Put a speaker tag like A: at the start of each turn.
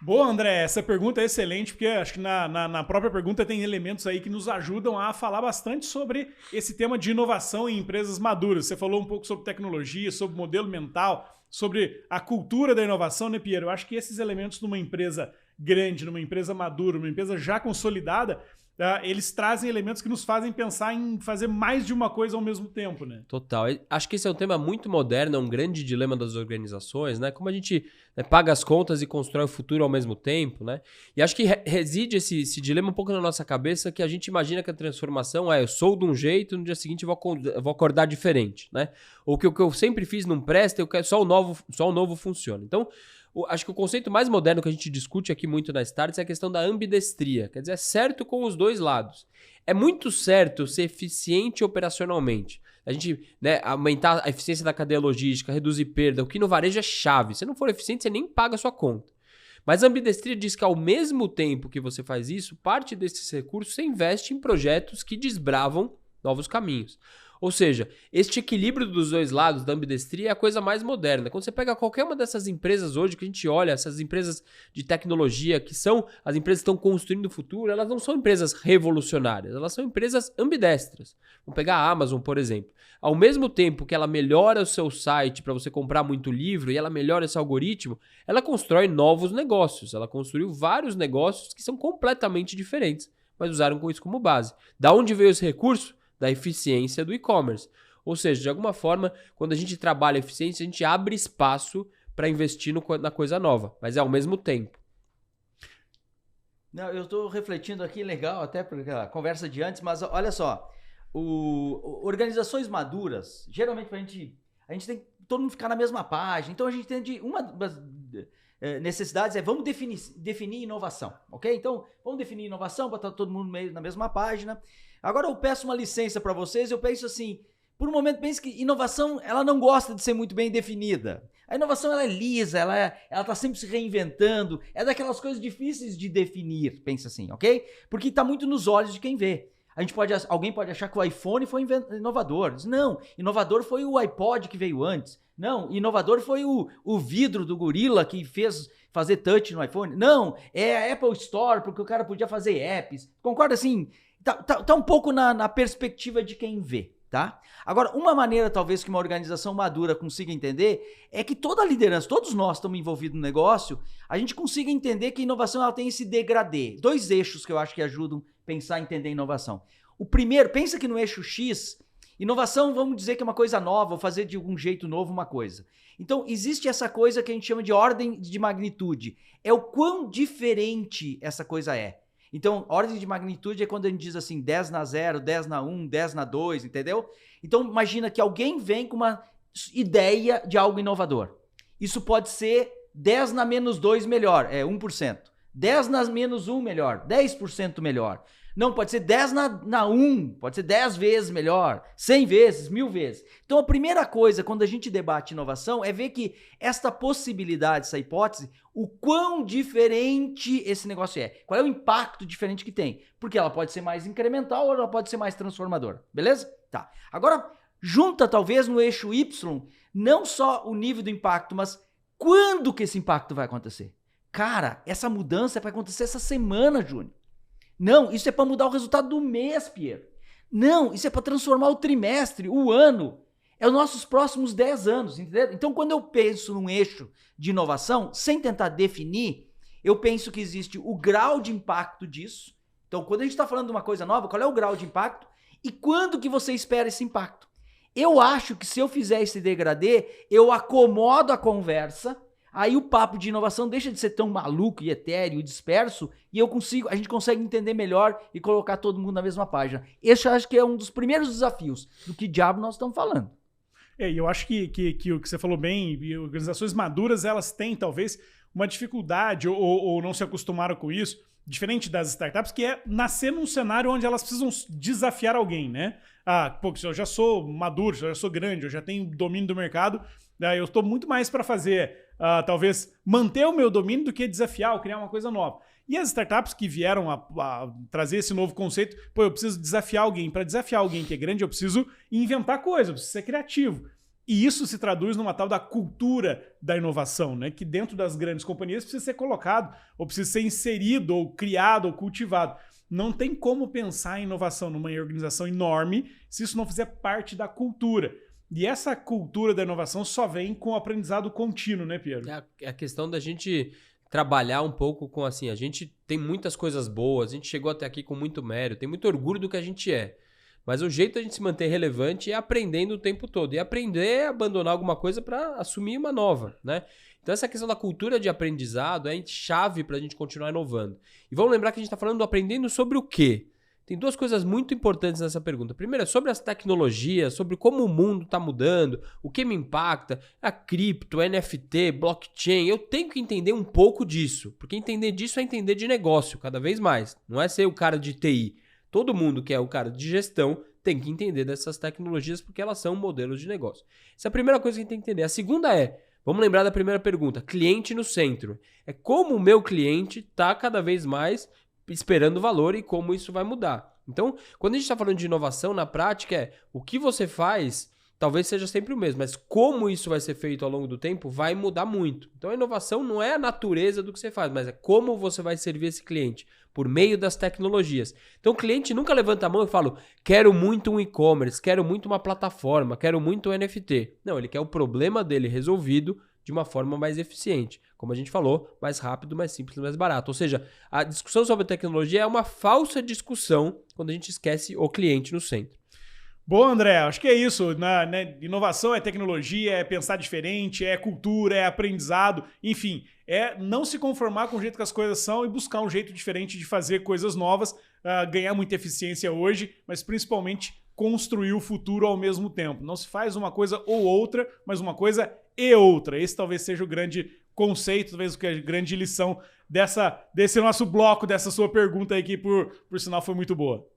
A: Boa, André, essa pergunta é excelente, porque acho que na própria pergunta tem elementos aí que nos ajudam a falar bastante sobre esse tema de inovação em empresas maduras. Você falou um pouco sobre tecnologia, sobre modelo mental, sobre a cultura da inovação, né, Pierre? Eu acho que esses elementos numa empresa grande, numa empresa madura, numa empresa já consolidada, eles trazem elementos que nos fazem pensar em fazer mais de uma coisa ao mesmo tempo, né?
B: Total. Acho que esse é um tema muito moderno, é um grande dilema das organizações, né? Como a gente paga as contas e constrói o futuro ao mesmo tempo, né? E acho que reside esse dilema um pouco na nossa cabeça, que a gente imagina que a transformação eu sou de um jeito, no dia seguinte eu vou acordar diferente, né? Ou que o que eu sempre fiz não presta, eu quero só o novo funciona. Então, acho que o conceito mais moderno que a gente discute aqui muito na Startse é a questão da ambidestria. Quer dizer, é certo com os dois lados. É muito certo ser eficiente operacionalmente. A gente aumentar a eficiência da cadeia logística, reduzir perda, o que no varejo é chave. Se não for eficiente, você nem paga a sua conta. Mas a ambidestria diz que ao mesmo tempo que você faz isso, parte desses recursos você investe em projetos que desbravam novos caminhos. Ou seja, este equilíbrio dos dois lados da ambidestria é a coisa mais moderna. Quando você pega qualquer uma dessas empresas hoje que a gente olha, essas empresas de tecnologia, que são as empresas que estão construindo o futuro, elas não são empresas revolucionárias, elas são empresas ambidestras. Vamos pegar a Amazon, por exemplo. Ao mesmo tempo que ela melhora o seu site para você comprar muito livro e ela melhora esse algoritmo, ela constrói novos negócios. Ela construiu vários negócios que são completamente diferentes, mas usaram isso como base. Da onde veio esse recurso? Da eficiência do e-commerce. Ou seja, de alguma forma, quando a gente trabalha a eficiência, a gente abre espaço para investir na coisa nova, mas é ao mesmo tempo.
C: Não, eu estou refletindo aqui, legal, até porque a conversa de antes, mas olha só, organizações maduras, geralmente a gente tem que todo mundo ficar na mesma página, então a gente tem uma das necessidades vamos definir inovação, ok? Então, vamos definir inovação para estar todo mundo meio na mesma página. Agora eu peço uma licença para vocês, eu penso assim, por um momento penso que inovação, ela não gosta de ser muito bem definida. A inovação, ela é lisa, ela tá sempre se reinventando, é daquelas coisas difíceis de definir, pensa assim, ok? Porque está muito nos olhos de quem vê. Alguém pode achar que o iPhone foi inovador. Não, inovador foi o iPod que veio antes. Não, inovador foi o vidro do gorila que fez fazer touch no iPhone. Não, é a Apple Store, porque o cara podia fazer apps. Concorda assim? Tá um pouco na perspectiva de quem vê, tá? Agora, uma maneira talvez que uma organização madura consiga entender é que toda a liderança, todos nós estamos envolvidos no negócio, a gente consiga entender que a inovação ela tem esse degradê. 2 eixos que eu acho que ajudam a pensar e entender a inovação. O primeiro, pensa que no eixo X, inovação, vamos dizer que é uma coisa nova, ou fazer de algum jeito novo uma coisa. Então, existe essa coisa que a gente chama de ordem de magnitude. É o quão diferente essa coisa é. Então, ordem de magnitude é quando a gente diz assim, 10 na 0, 10 na 1, 10 na 2, entendeu? Então, imagina que alguém vem com uma ideia de algo inovador. Isso pode ser 10 na menos 2 melhor, 1%. 10 na menos 1 melhor, 10% melhor. Não, pode ser 10 na 1, pode ser 10 vezes melhor, 100 vezes, 1000 vezes. Então a primeira coisa, quando a gente debate inovação, é ver que esta possibilidade, essa hipótese, o quão diferente esse negócio é. Qual é o impacto diferente que tem? Porque ela pode ser mais incremental ou ela pode ser mais transformadora, beleza? Tá. Agora, junta talvez no eixo Y, não só o nível do impacto, mas quando que esse impacto vai acontecer? Cara, essa mudança vai acontecer essa semana, Júnior. Não, isso é para mudar o resultado do mês, Pierre. Não, isso é para transformar o trimestre, o ano. É os nossos próximos 10 anos, entendeu? Então, quando eu penso num eixo de inovação, sem tentar definir, eu penso que existe o grau de impacto disso. Então, quando a gente está falando de uma coisa nova, qual é o grau de impacto? E quando que você espera esse impacto? Eu acho que se eu fizer esse degradê, eu acomodo a conversa. Aí o papo de inovação deixa de ser tão maluco e etéreo e disperso e a gente consegue entender melhor e colocar todo mundo na mesma página. Esse eu acho que é um dos primeiros desafios do que diabo nós estamos falando.
A: E eu acho que o que você falou bem, organizações maduras, elas têm talvez uma dificuldade ou não se acostumaram com isso, diferente das startups, que é nascer num cenário onde elas precisam desafiar alguém, né? Eu já sou maduro, eu já sou grande, eu já tenho domínio do mercado, eu estou muito mais para fazer, talvez, manter o meu domínio do que desafiar ou criar uma coisa nova. E as startups que vieram a trazer esse novo conceito, eu preciso desafiar alguém. Para desafiar alguém que é grande, eu preciso inventar coisas, eu preciso ser criativo. E isso se traduz numa tal da cultura da inovação, né? Que dentro das grandes companhias precisa ser colocado, ou precisa ser inserido, ou criado, ou cultivado. Não tem como pensar em inovação numa organização enorme se isso não fizer parte da cultura. E essa cultura da inovação só vem com o aprendizado contínuo, né, Piero?
B: É a questão da gente trabalhar um pouco com, assim, a gente tem muitas coisas boas, a gente chegou até aqui com muito mérito, tem muito orgulho do que a gente é. Mas o jeito de a gente se manter relevante é aprendendo o tempo todo. E aprender é abandonar alguma coisa para assumir uma nova, né? Então essa questão da cultura de aprendizado é chave para a gente continuar inovando. E vamos lembrar que a gente está falando do aprendendo sobre o quê? Tem duas coisas muito importantes nessa pergunta. Primeiro é sobre as tecnologias, sobre como o mundo está mudando, o que me impacta, a cripto, NFT, blockchain. Eu tenho que entender um pouco disso, porque entender disso é entender de negócio cada vez mais. Não é ser o cara de TI. Todo mundo que é o cara de gestão tem que entender dessas tecnologias porque elas são modelos de negócio. Essa é a primeira coisa que a gente tem que entender. A segunda vamos lembrar da primeira pergunta, cliente no centro. É como o meu cliente está cada vez mais esperando valor e como isso vai mudar. Então, quando a gente está falando de inovação, na prática o que você faz talvez seja sempre o mesmo, mas como isso vai ser feito ao longo do tempo vai mudar muito. Então, a inovação não é a natureza do que você faz, mas é como você vai servir esse cliente por meio das tecnologias. Então, o cliente nunca levanta a mão e fala, quero muito um e-commerce, quero muito uma plataforma, quero muito um NFT. Não, ele quer o problema dele resolvido de uma forma mais eficiente. Como a gente falou, mais rápido, mais simples, mais barato. Ou seja, a discussão sobre tecnologia é uma falsa discussão quando a gente esquece o cliente no centro.
A: Bom, André, acho que é isso. Inovação é tecnologia, é pensar diferente, é cultura, é aprendizado, enfim, é não se conformar com o jeito que as coisas são e buscar um jeito diferente de fazer coisas novas, ganhar muita eficiência hoje, mas principalmente construir o futuro ao mesmo tempo. Não se faz uma coisa ou outra, mas uma coisa e outra. Esse talvez seja o grande conceito, talvez a grande lição desse nosso bloco, dessa sua pergunta aí, que por sinal foi muito boa.